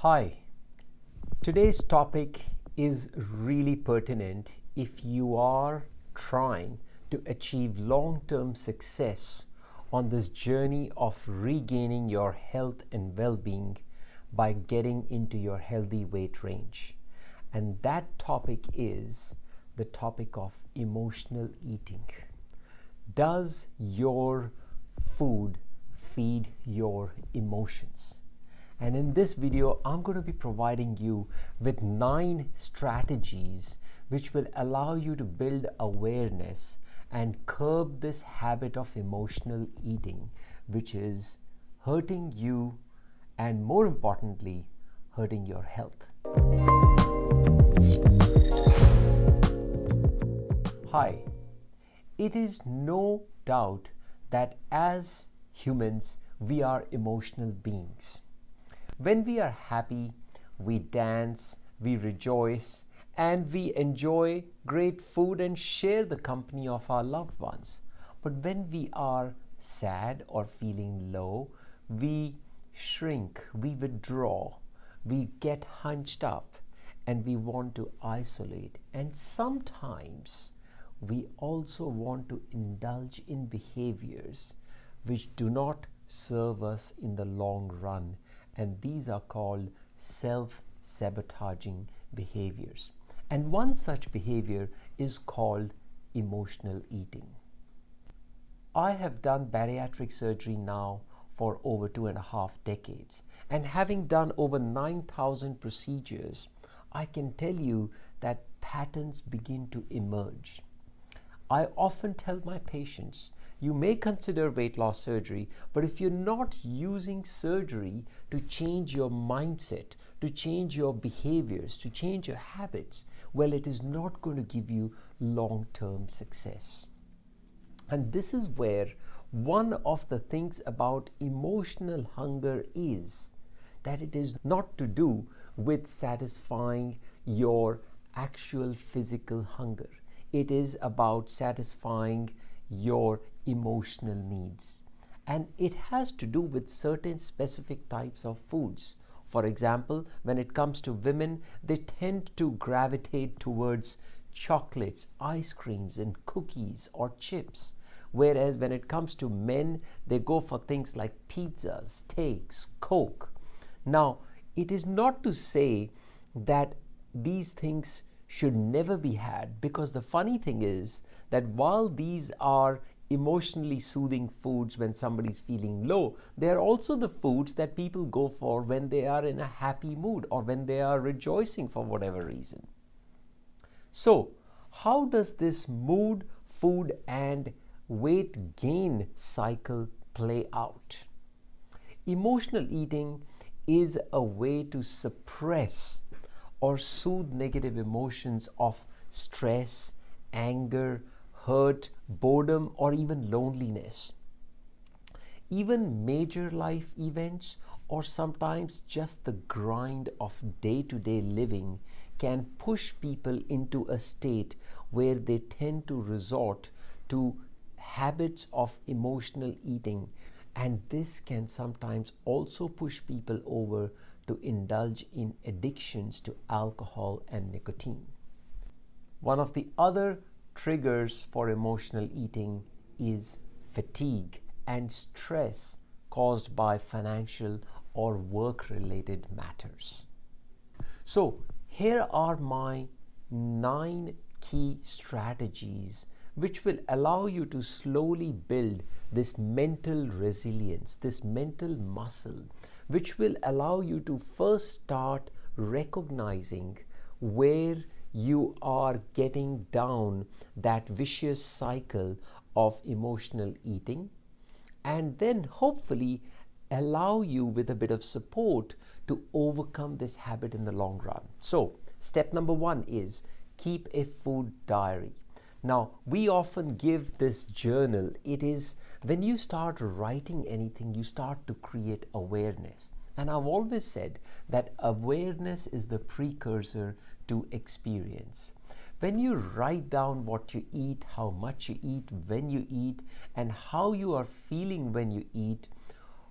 Hi, today's topic is really pertinent if you are trying to achieve long-term success on this journey of regaining your health and well-being by getting into your healthy weight range. And that topic is the topic of emotional eating. Does your food feed your emotions? And in this video, I'm going to be providing you with 9 strategies which will allow you to build awareness and curb this habit of emotional eating, which is hurting you and, more importantly, hurting your health. Hi, it is no doubt that as humans, we are emotional beings. When we are happy, we dance, we rejoice, and we enjoy great food and share the company of our loved ones. But when we are sad or feeling low, we shrink, we withdraw, we get hunched up, and we want to isolate. And sometimes we also want to indulge in behaviors which do not serve us in the long run. And these are called self-sabotaging behaviors. And one such behavior is called emotional eating. I have done bariatric surgery now for over 2.5 decades. And having done over 9,000 procedures, I can tell you that patterns begin to emerge. I often tell my patients, you may consider weight loss surgery, but if you're not using surgery to change your mindset, to change your behaviors, to change your habits, well, it is not going to give you long-term success. And this is where one of the things about emotional hunger is that it is not to do with satisfying your actual physical hunger. It is about satisfying your emotional needs. And it has to do with certain specific types of foods. For example, when it comes to women, they tend to gravitate towards chocolates, ice creams, and cookies or chips. Whereas when it comes to men, they go for things like pizza, steaks, Coke. Now, it is not to say that these things should never be had, because the funny thing is that while these are emotionally soothing foods when somebody's feeling low, they are also the foods that people go for when they are in a happy mood or when they are rejoicing for whatever reason. So, how does this mood, food, and weight gain cycle play out? Emotional eating is a way to suppress or soothe negative emotions of stress, anger, hurt, boredom, or even loneliness. Even major life events, or sometimes just the grind of day-to-day living, can push people into a state where they tend to resort to habits of emotional eating. And this can sometimes also push people over to indulge in addictions to alcohol and nicotine. One of the other triggers for emotional eating is fatigue and stress caused by financial or work-related matters. So here are my 9 key strategies which will allow you to slowly build this mental resilience, this mental muscle, which will allow you to first start recognizing where you are getting down that vicious cycle of emotional eating, and then hopefully allow you with a bit of support to overcome this habit in the long run. So, step number 1 is keep a food diary. Now, we often give this journal. It is when you start writing anything, you start to create awareness. And I've always said that awareness is the precursor to experience. When you write down what you eat, how much you eat, when you eat, and how you are feeling when you eat,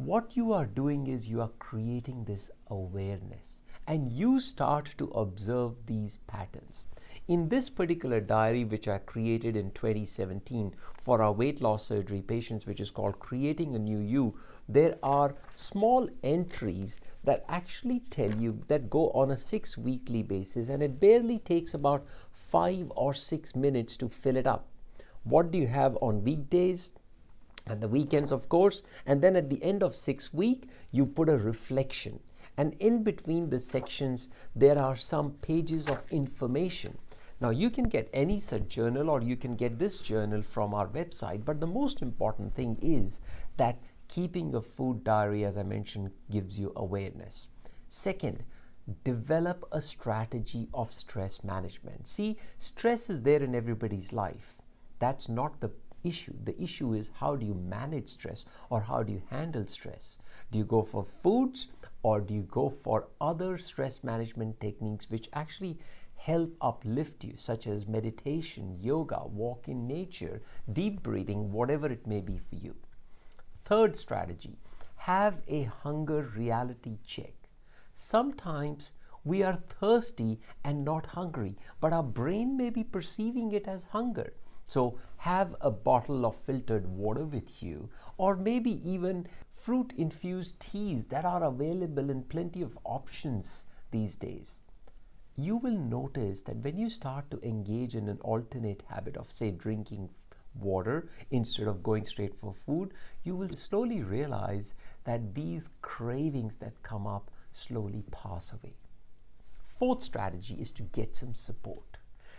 what you are doing is you are creating this awareness and you start to observe these patterns. In this particular diary, which I created in 2017 for our weight loss surgery patients, which is called Creating a New You, there are small entries that actually tell you that go on a 6-weekly basis, and it barely takes about 5 or 6 minutes to fill it up. What do you have on weekdays and the weekends, of course, and then at the end of 6 weeks, you put a reflection. And in between the sections, there are some pages of information. Now, you can get any such journal or you can get this journal from our website, but the most important thing is that keeping a food diary, as I mentioned, gives you awareness. Second, develop a strategy of stress management. See, stress is there in everybody's life. That's not the issue. The issue is, how do you manage stress, or how do you handle stress? Do you go for foods, or do you go for other stress management techniques which actually help uplift you, such as meditation, yoga, walk in nature, deep breathing, whatever it may be for you? Third strategy, have a hunger reality check. Sometimes we are thirsty and not hungry, but our brain may be perceiving it as hunger. So have a bottle of filtered water with you, or maybe even fruit infused teas that are available in plenty of options these days. You will notice that when you start to engage in an alternate habit of, say, drinking water instead of going straight for food, you will slowly realize that these cravings that come up slowly pass away. Fourth strategy is to get some support.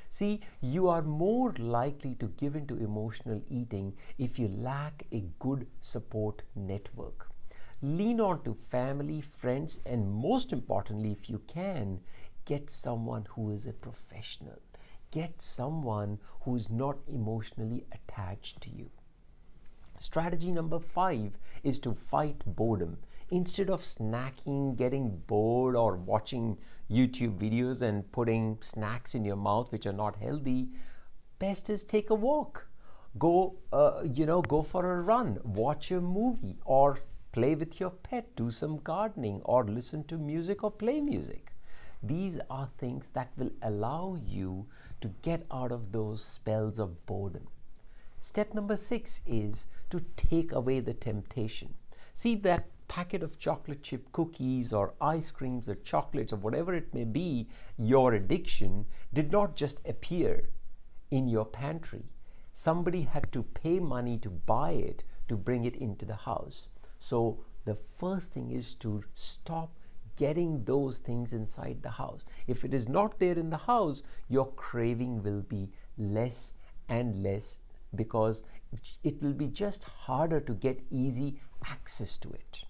See, you are more likely to give into emotional eating if you lack a good support network. Lean on to family, friends, and most importantly, if you can, get someone who is a professional. Get someone who is not emotionally attached to you. Strategy number 5 is to fight boredom. Instead of snacking, getting bored, or watching YouTube videos and putting snacks in your mouth which are not healthy, best is take a walk. Go for a run, watch a movie, or play with your pet, do some gardening, or listen to music or play music. These are things that will allow you to get out of those spells of boredom. Step number 6 is to take away the temptation. See, that packet of chocolate chip cookies or ice creams or chocolates or whatever it may be, your addiction did not just appear in your pantry. Somebody had to pay money to buy it, to bring it into the house. So the first thing is to stop getting those things inside the house. If it is not there in the house, your craving will be less and less, because it will be just harder to get easy access to it.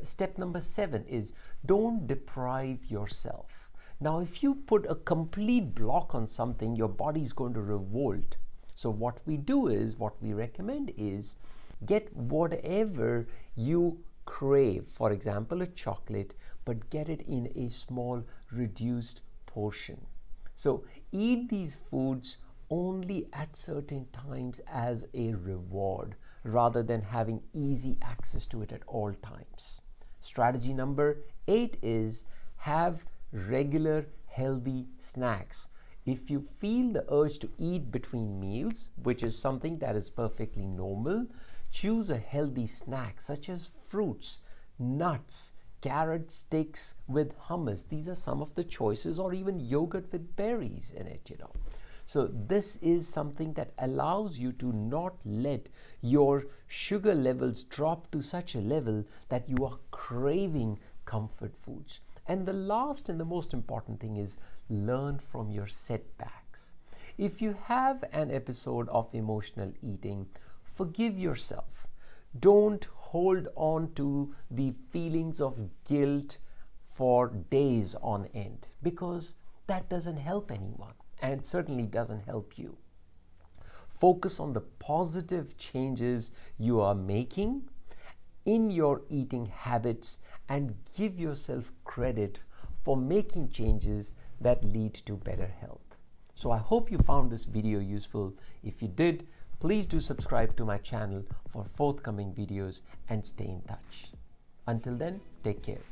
Step number 7 is don't deprive yourself. Now, if you put a complete block on something, your body is going to revolt. So what we do is, what we recommend is, get whatever you crave, for example, a chocolate, but get it in a small reduced portion. So eat these foods only at certain times as a reward, rather than having easy access to it at all times. Strategy number 8 is have regular healthy snacks. If you feel the urge to eat between meals, which is something that is perfectly normal, choose a healthy snack such as fruits, nuts, carrot sticks with hummus. These are some of the choices, or even yogurt with berries in it, So this is something that allows you to not let your sugar levels drop to such a level that you are craving comfort foods. And the last and the most important thing is learn from your setbacks. If you have an episode of emotional eating, forgive yourself. Don't hold on to the feelings of guilt for days on end, because that doesn't help anyone, and certainly doesn't help you. Focus on the positive changes you are making in your eating habits, and give yourself credit for making changes that lead to better health. So I hope you found this video useful. If you did, please do subscribe to my channel for forthcoming videos and stay in touch. Until then, take care.